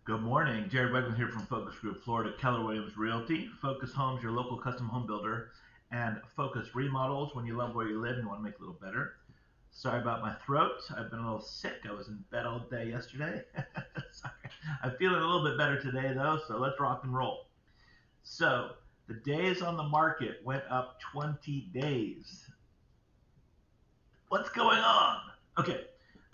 Good morning. Jared Weggeland here from Focus Group Florida, Keller Williams Realty. Focus Homes, your local custom home builder, and Focus Remodels. When you love where you live and you want to make it a little better. Sorry about my throat. I've been a little sick. I was in bed all day yesterday. Sorry. I'm feeling a little bit better today though, so let's rock and roll. So the days on the market went up 20 days. What's going on? Okay,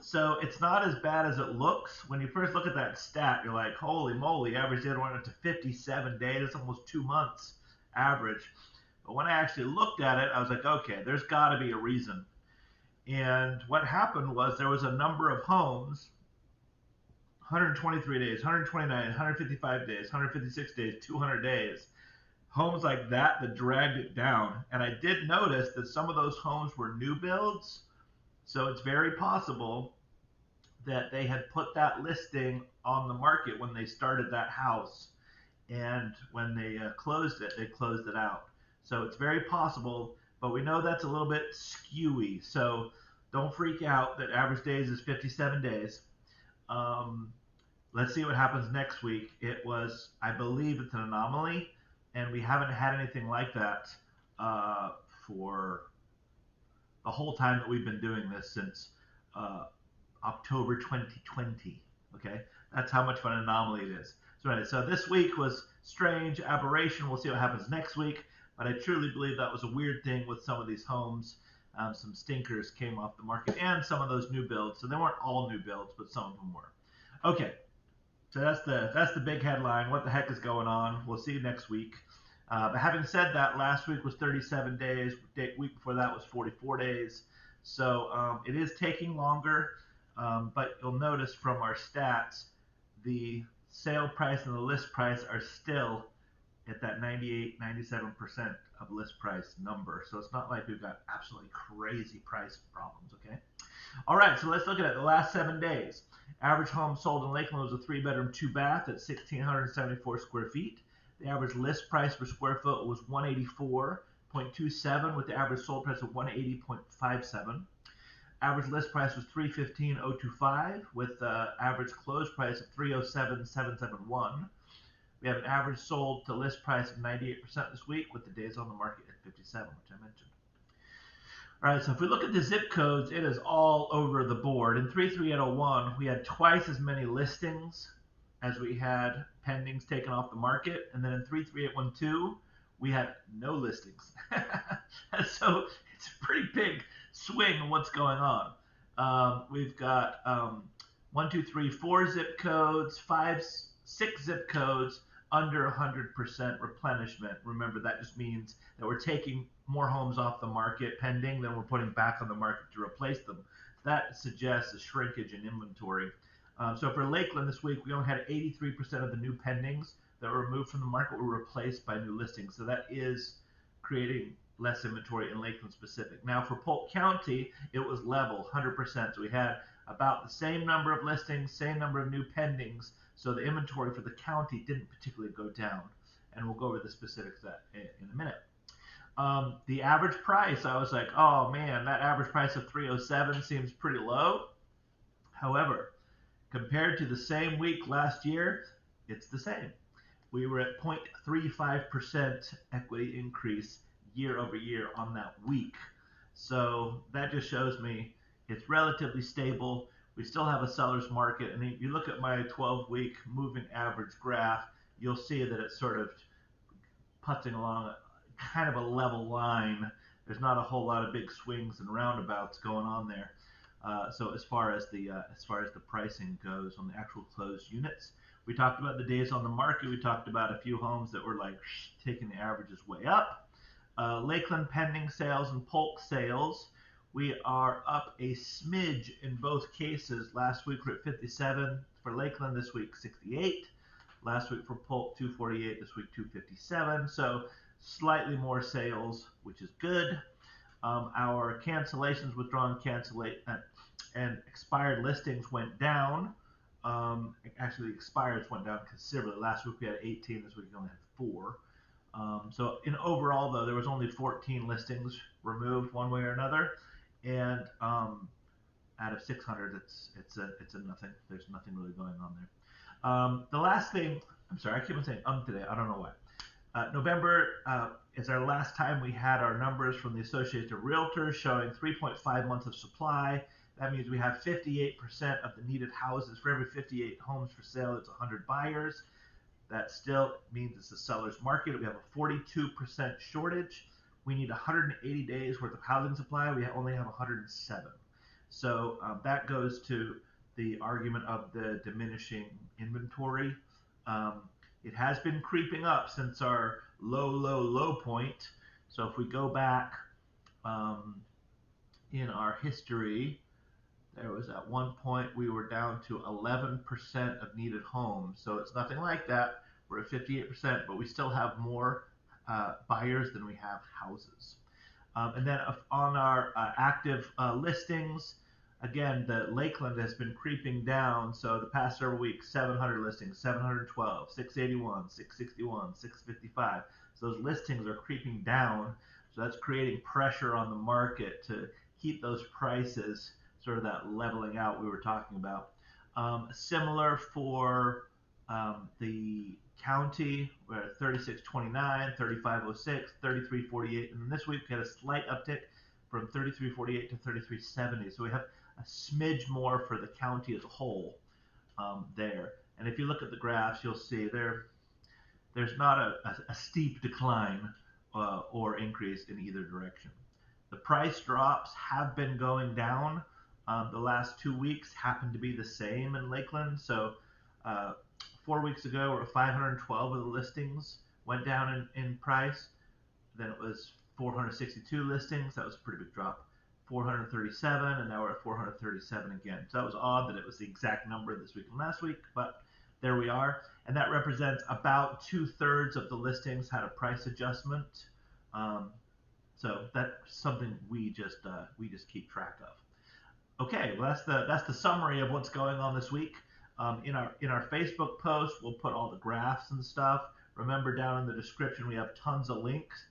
so it's not as bad as it looks. When you first look at that stat, you're like, holy moly, average day went up to 57 days. That's almost 2 months average. But when I actually looked at it, I was like, okay, there's got to be a reason. And what happened was there was a number of homes, 123 days, 129, 155 days, 156 days, 200 days, homes like that dragged it down. And I did notice that some of those homes were new builds. So it's very possible that they had put that listing on the market when they started that house. And when they closed it, they closed it out. So it's very possible, but we know that's a little bit skewy. So don't freak out that average days is 57 days. Um, let's see what happens next week. I believe it's an anomaly, and we haven't had anything like that for the whole time that we've been doing this since uh, October 2020. Okay, that's how much of an anomaly it is. So this week was strange, aberration. We'll see what happens next week. But I truly believe that was a weird thing with some of these homes. Some stinkers came off the market, and some of those new builds. So they weren't all new builds, but some of them were. Okay, so that's the big headline. What the heck is going on? We'll see you next week. But having said that, last week was 37 days. Week before that was 44 days. So it is taking longer. But you'll notice from our stats, the sale price and the list price are still at that 98, 97% of list price number. So it's not like we've got absolutely crazy price problems, okay? All right, so let's look at it. The last 7 days. Average home sold in Lakeland was a 3-bedroom, 2-bath at 1,674 square feet. The average list price per square foot was 184.27 with the average sold price of 180.57. Average list price was 315.025 with the average close price of 307.771. We have an average sold to list price of 98% this week with the days on the market at 57, which I mentioned. All right, so if we look at the zip codes, it is all over the board. In 33801, we had twice as many listings as we had pendings taken off the market. And then in 33812, we had no listings. So it's a pretty big swing in what's going on. We've got 1, 2, 3, 4 zip codes, 5, 6 zip codes under 100% replenishment. Remember, that just means that we're taking more homes off the market pending than we're putting back on the market to replace them. That suggests a shrinkage in inventory. So for Lakeland this week, we only had 83% of the new pendings that were removed from the market were replaced by new listings. So that is creating less inventory in Lakeland specific. Now for Polk County, it was level, 100%. So we had about the same number of listings, same number of new pendings. So the inventory for the county didn't particularly go down. And we'll go over the specifics of that in a minute. The average price, I was like, oh man, that average price of 307 seems pretty low. However, compared to the same week last year, it's the same. We were at 0.35% equity increase year over year on that week. So that just shows me it's relatively stable. We still have a seller's market. And if you look at my 12-week moving average graph, you'll see that it's sort of putting along kind of a level line. There's not a whole lot of big swings and roundabouts going on there. So as far as the pricing goes on the actual closed units, we talked about the days on the market. We talked about a few homes that were like taking the averages way up. Lakeland pending sales and Polk sales, we are up a smidge in both cases. Last week we're at 57 for Lakeland. This week 68. Last week for Polk 248. This week 257. So slightly more sales, which is good. Our cancellations, withdrawn, and expired listings went down. Actually, the expireds went down considerably. Last week we had 18. This week we only had 4. So in overall, though, there was only 14 listings removed one way or another. And out of 600, it's a nothing. There's nothing really going on there. The last thing, I'm sorry, I keep on saying today. I don't know why. November is our last time we had our numbers from the Association of Realtors showing 3.5 months of supply. That means we have 58% of the needed houses. For every 58 homes for sale, it's 100 buyers. That still means it's a seller's market. We have a 42% shortage. We need 180 days worth of housing supply. We only have 107. So that goes to the argument of the diminishing inventory. It has been creeping up since our low point. So if we go back in our history, there was at one point we were down to 11% of needed homes. So it's nothing like that. We're at 58%, but we still have more buyers than we have houses. And then on our active listings, again, the Lakeland has been creeping down. So the past several weeks, 700 listings, 712, 681, 661, 655. So those listings are creeping down. So that's creating pressure on the market to keep those prices sort of that leveling out we were talking about. Similar for the county, we're at 3629, 3506, 3348, and this week we had a slight uptick from 3348 to 3370. So we have a smidge more for the county as a whole there. And if you look at the graphs, you'll see there's not a steep decline or increase in either direction. The price drops have been going down. The last 2 weeks happen to be the same in Lakeland. So 4 weeks ago, 512 of the listings went down in price. Then it was 462 listings. That was a pretty big drop. 437, and now we're at 437 again. So that was odd that it was the exact number this week and last week, but there we are. And that represents about 2/3 of the listings had a price adjustment. So that's something we just keep track of. Okay, well that's the summary of what's going on this week. In our Facebook post, we'll put all the graphs and stuff. Remember, down in the description we have tons of links.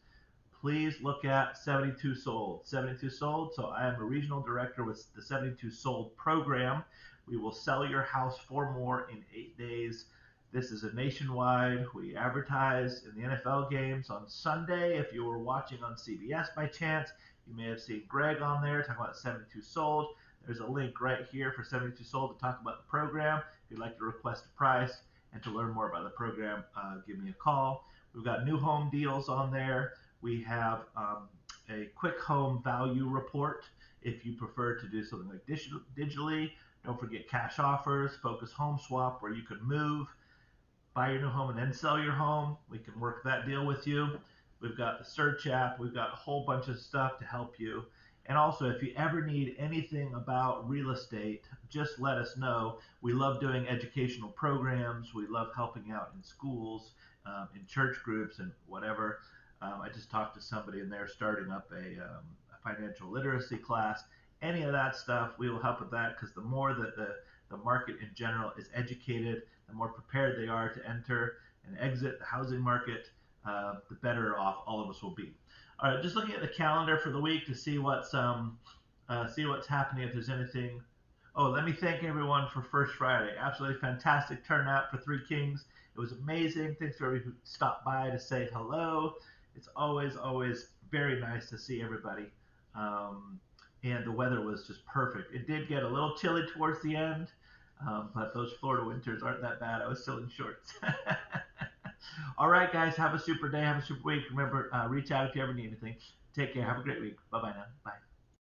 Please look at 72 Sold. 72 Sold. So I am a regional director with the 72 Sold program. We will sell your house for more in 8 days. This is a nationwide. We advertise in the NFL games on Sunday. If you were watching on CBS by chance, you may have seen Greg on there talking about 72 Sold. There's a link right here for 72 Sold to talk about the program. If you'd like to request a price and to learn more about the program, give me a call. We've got new home deals on there. We have a quick home value report if you prefer to do something like digitally. Don't forget cash offers, focus home swap, where you can move, buy your new home, and then sell your home. We can work that deal with you. We've got the search app. We've got a whole bunch of stuff to help you. And also, if you ever need anything about real estate, just let us know. We love doing educational programs. We love helping out in schools, in church groups, and whatever. I just talked to somebody, and they're starting up a financial literacy class. Any of that stuff, we will help with that, because the more that the market in general is educated, the more prepared they are to enter and exit the housing market, the better off all of us will be. All right, just looking at the calendar for the week to see what's happening, if there's anything. Oh, let me thank everyone for First Friday. Absolutely fantastic turnout for Three Kings. It was amazing. Thanks to everybody who stopped by to say hello. It's always very nice to see everybody. And the weather was just perfect. It did get a little chilly towards the end, but those Florida winters aren't that bad. I was still in shorts. All right, guys, have a super day. Have a super week. Remember, reach out if you ever need anything. Take care. Have a great week. Bye-bye now. Bye.